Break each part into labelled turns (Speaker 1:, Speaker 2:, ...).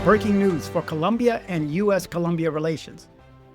Speaker 1: Breaking news for Colombia and U.S.-Colombia relations.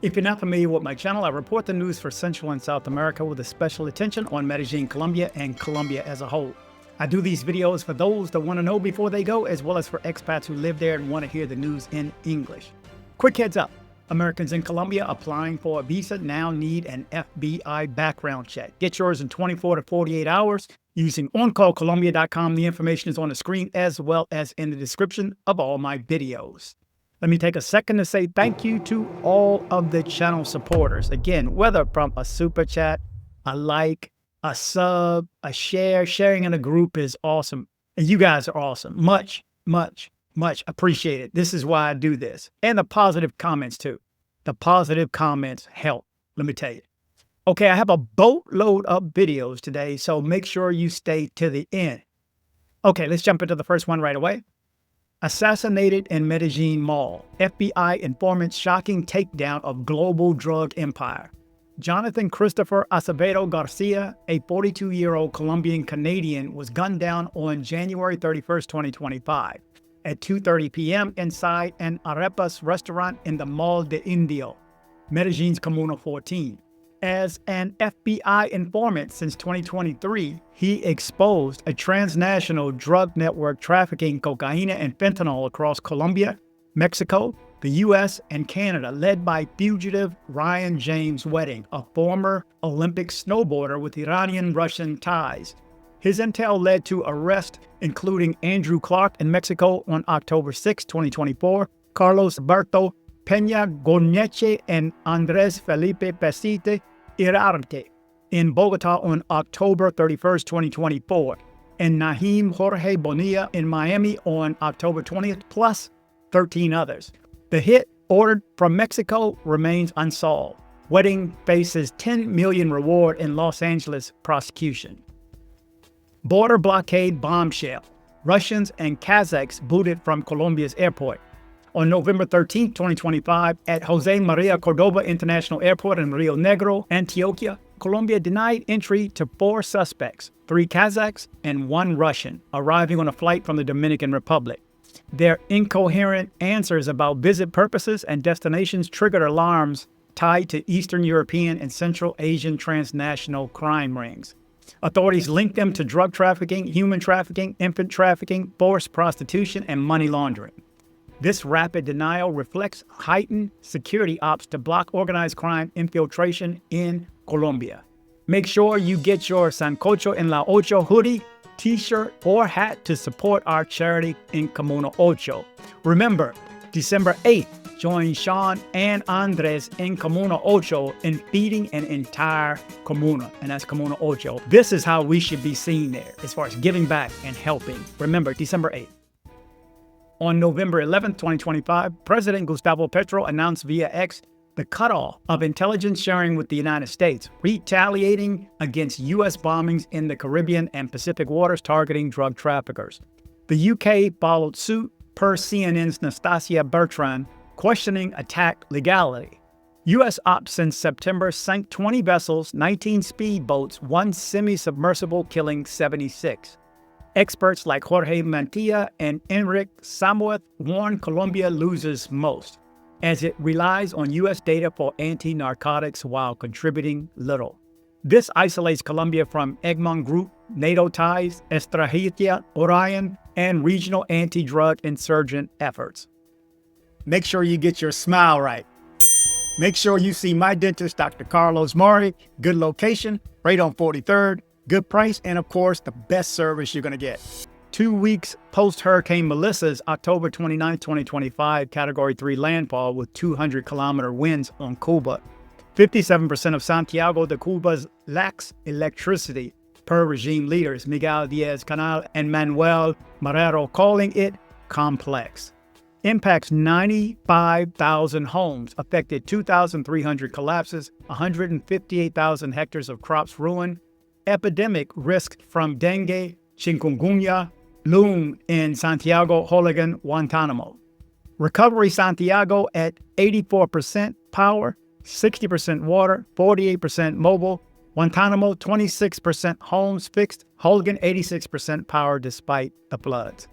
Speaker 1: If you're not familiar with my channel, I report the news for Central and South America with a special attention on Medellín, Colombia, and Colombia as a whole. I do these videos for those that want to know before they go, as well as for expats who live there and want to hear the news in English. Quick heads up. Americans in Colombia applying for a visa now need an FBI background check. Get yours in 24 to 48 hours using oncallcolombia.com. The information is on the screen as well as in the description of all my videos. Let me take a second to say thank you to all of the channel supporters. Again, whether from a super chat, a like, a sub, a share, sharing in a group is awesome. And you guys are awesome. Much appreciated. This is why I do this. And the positive comments too. The positive comments help, let me tell you. Okay, I have a boatload of videos today, so make sure you stay to the end. Okay, let's jump into the first one right away. Assassinated in Medellín Mall. FBI informant shocking takedown of global drug empire. Jonathan Christopher Acevedo García, a 42-year-old Colombian-Canadian, was gunned down on January 31st, 2025 at 2:30 p.m. inside an arepas restaurant in the Mall del Indio, Medellín's Comuna 14. As an FBI informant since 2023, he exposed a transnational drug network trafficking cocaine and fentanyl across Colombia, Mexico, the U.S., and Canada, led by fugitive Ryan James Wedding, a former Olympic snowboarder with Iranian-Russian ties. His intel led to arrests including Andrew Clark in Mexico on October 6, 2024, Carlos Alberto, Peña, Goyeneche, and Andrés Felipe Pucceti, Iriarte in Bogotá on October 31st, 2024, and Nahim Jorge Bonilla in Miami on October 20th, plus 13 others. The hit, ordered from Mexico, remains unsolved. Wedding faces $10 million reward in Los Angeles prosecution. Border blockade bombshell. Russians and Kazakhs booted from Colombia's airport. On November 13, 2025, at Jose Maria Cordoba International Airport in Rio Negro, Antioquia, Colombia denied entry to 4 suspects, 3 Kazakhs and 1 Russian, arriving on a flight from the Dominican Republic. Their incoherent answers about visit purposes and destinations triggered alarms tied to Eastern European and Central Asian transnational crime rings. Authorities linked them to drug trafficking, human trafficking, infant trafficking, forced prostitution, and money laundering. This rapid denial reflects heightened security ops to block organized crime infiltration in Colombia. Make sure you get your Sancocho en la Ocho hoodie, t-shirt, or hat to support our charity in Comuna Ocho. Remember, December 8th, join Sean and Andrés in Comuna Ocho in feeding an entire Comuna, and that's Comuna Ocho. This is how we should be seen there as far as giving back and helping. Remember, December 8th. On November 11th, 2025, President Gustavo Petro announced via X the cutoff of intelligence sharing with the United States, retaliating against U.S. bombings in the Caribbean and Pacific waters targeting drug traffickers. The UK followed suit, per CNN's Nastasia Bertrand, questioning attack legality. U.S. ops since September sank 20 vessels, 19 speedboats, 1 semi-submersible, killing 76. Experts like Jorge Mantilla and Enrique Samuel warn Colombia loses most, as it relies on U.S. data for anti-narcotics while contributing little. This isolates Colombia from Egmont Group, NATO ties, Estrategia Orion, and regional anti-drug insurgent efforts. Make sure you get your smile right. Make sure you see my dentist, Dr. Carlos Mari. Good location, right on 43rd, good price, and of course, the best service you're gonna get. 2 weeks post-Hurricane Melissa's October 29, 2025, Category 3 landfall with 200-kilometer winds on Cuba. 57% of Santiago de Cuba lacks electricity, per regime leaders Miguel Diaz-Canel and Manuel Marrero, calling it complex. Impacts 95,000 homes, affected 2,300 collapses, 158,000 hectares of crops ruined. Epidemic risk from dengue, chikungunya, loom in Santiago, Holigan, Guantanamo. Recovery Santiago at 84% power, 60% water, 48% mobile. Guantanamo, 26% homes fixed. Holigan, 86% power despite the floods.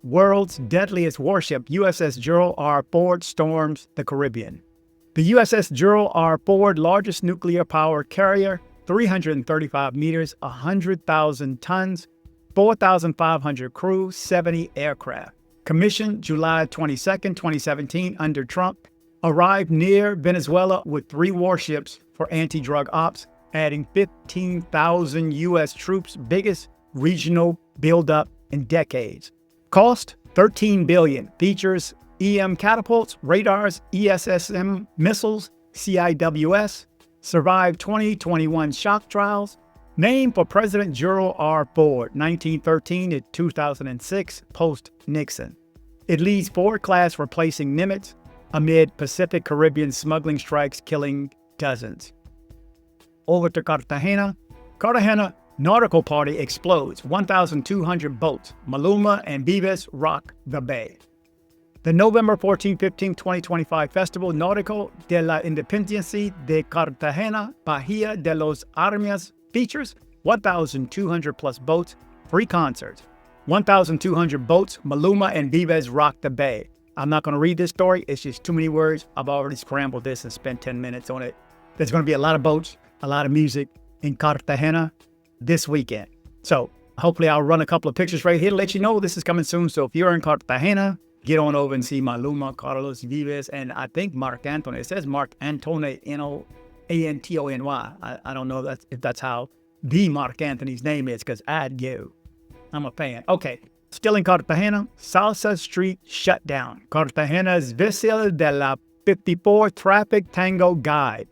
Speaker 1: world's deadliest warship, USS Gerald R. Ford, storms the Caribbean. The USS Gerald R. Ford, largest nuclear-powered carrier, 335 meters, 100,000 tons, 4,500 crew, 70 aircraft. Commissioned July 22, 2017 under Trump, arrived near Venezuela with 3 warships for anti-drug ops, adding 15,000 U.S. troops, biggest regional buildup in decades. Cost, $13 billion. Features EM catapults, radars, ESSM missiles, CIWS. Survived 2021 shock trials. Named for President Gerald R. Ford, 1913 to 2006, post-Nixon. It leads Ford-class replacing Nimitz amid Pacific Caribbean smuggling strikes killing dozens. Over to Cartagena. Cartagena nautical party explodes. 1,200 boats. Maluma and Vives rock the bay. The November 14-15, 2025 festival Náutico de la Independencia de Cartagena, Bahía de los Armas features 1,200 plus boats, free concerts. 1,200 boats, Maluma and Vives rock the bay. I'm not going to read this story. It's just too many words. I've already scrambled this and spent 10 minutes on it. There's going to be a lot of boats, a lot of music in Cartagena this weekend. So hopefully I'll run a couple of pictures right here to let you know this is coming soon. So if you're in Cartagena, get on over and see Maluma, Carlos Vives, and I think Mark Antony. It says Mark Antony, Antony. I don't know if that's how the Mark Anthony's name is, because I'm a fan. Okay, still in Cartagena, Salsa Street shut down. Cartagena's Visil de la 54 Traffic Tango Guide.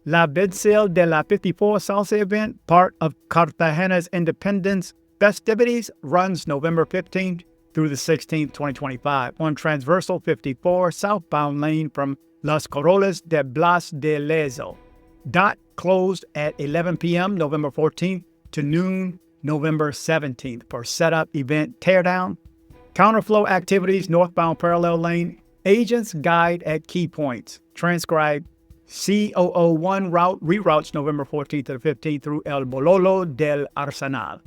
Speaker 1: La Visil de la 54 Salsa event, part of Cartagena's Independence festivities, runs November 15th through the 16th, 2025, on Transversal 54 southbound lane from Las Corollas de Blas de Lezo. Dot closed at 11 p.m. November 14th to noon November 17th for setup event teardown. Counterflow activities northbound parallel lane. Agents guide at key points. Transcribe C001 route reroutes November 14th to the 15th through El Bololo del Arsenal.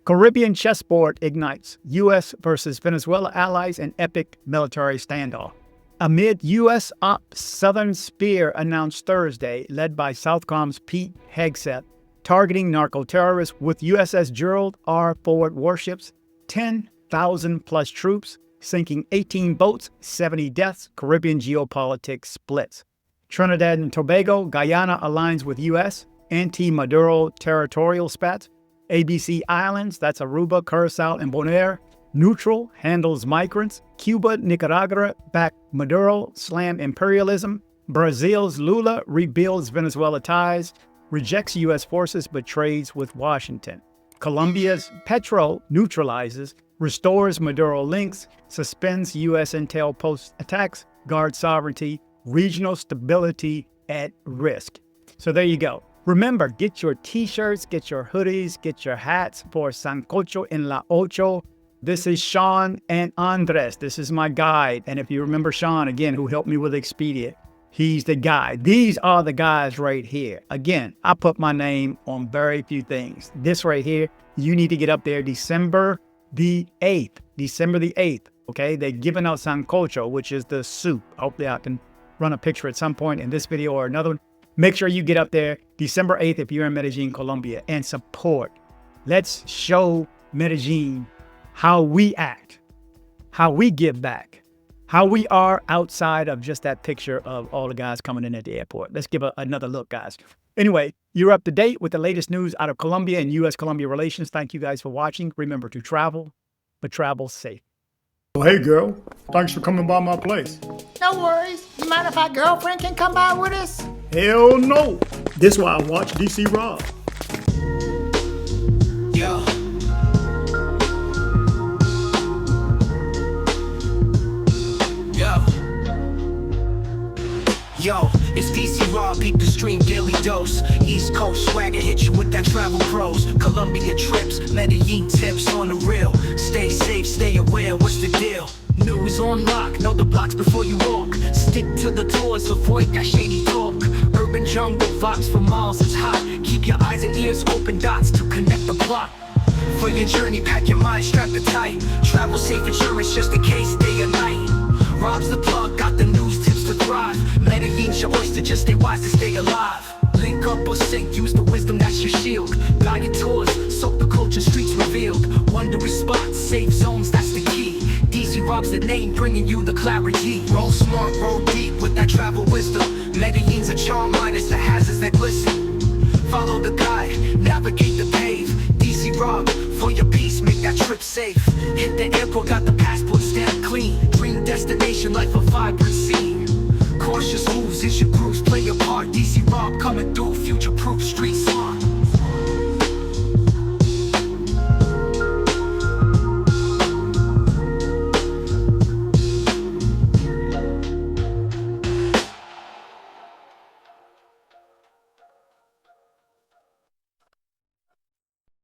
Speaker 1: Caribbean chessboard ignites. U.S. versus Venezuela allies in epic military standoff. Amid U.S. Op Southern Spear announced Thursday, led by Southcom's Pete Hegseth, targeting narco-terrorists with USS Gerald R. Ford warships, 10,000 plus troops, sinking 18 boats, 70 deaths, Caribbean geopolitics splits. Trinidad and Tobago, Guyana aligns with U.S. anti-Maduro territorial spats. ABC Islands, that's Aruba, Curacao, and Bonaire, neutral, handles migrants. Cuba, Nicaragua, back Maduro, slam imperialism. Brazil's Lula rebuilds Venezuela ties, rejects U.S. forces but trades with Washington. Colombia's Petro neutralizes, restores Maduro links, suspends U.S. intel post-attacks, guards sovereignty, regional stability at risk. So there you go. Remember, get your t-shirts, get your hoodies, get your hats for Sancocho en la Ocho. This is Sean and Andres. This is my guide. And if you remember Sean, again, who helped me with Expedia, he's the guy. These are the guys right here. Again, I put my name on very few things. This right here, you need to get up there December the 8th. December the 8th, okay? They're giving out Sancocho, which is the soup. Hopefully I can run a picture at some point in this video or another one. Make sure you get up there December 8th if you're in Medellín, Colombia, and support. Let's show Medellín how we act, how we give back, how we are outside of just that picture of all the guys coming in at the airport. Let's give another look, guys. Anyway, you're up to date with the latest news out of Colombia and U.S.-Colombia relations. Thank you guys for watching. Remember to travel, but travel safe.
Speaker 2: Well, hey, girl. Thanks for coming by my place.
Speaker 3: No worries. You mind if our girlfriend can come by with us?
Speaker 2: Hell no. This is why I watch dcbornrob.
Speaker 3: Yo. Yo, it's dcbornrob, peep the stream, daily dose. East Coast swagger, hit you with that travel pros. Colombia trips, Medellín tips on the real. Stay safe, stay aware, what's the deal? News on lock, know the blocks before you walk. Stick to the tours, avoid that shady talk. Urban jungle, vibes for miles, it's hot. Keep your eyes and ears open, dots to connect the plot. For your journey, pack your mind, strap it tight. Travel safe insurance just in case, day or night. Rob's the plug, got the news, tips to thrive. Medellin's your oyster, just stay wise to stay alive. Link up or sink, use the wisdom, that's your shield. Guided tours, soak the culture, streets revealed. Wondrous spots, safe zones, that's the key. DC Rob's the name, bringing you the clarity. Roll smart, roll deep with that travel wisdom. Medellin's a charm, minus the hazards that glisten. Follow the guide, navigate the pave. DC Rob, for your peace, make that trip safe. Hit the airport, got the passport stamp clean. Dream destination, life a vibrant scene. Cautious moves is your cruise, play your part. DC Rob coming through, future-proof streets on.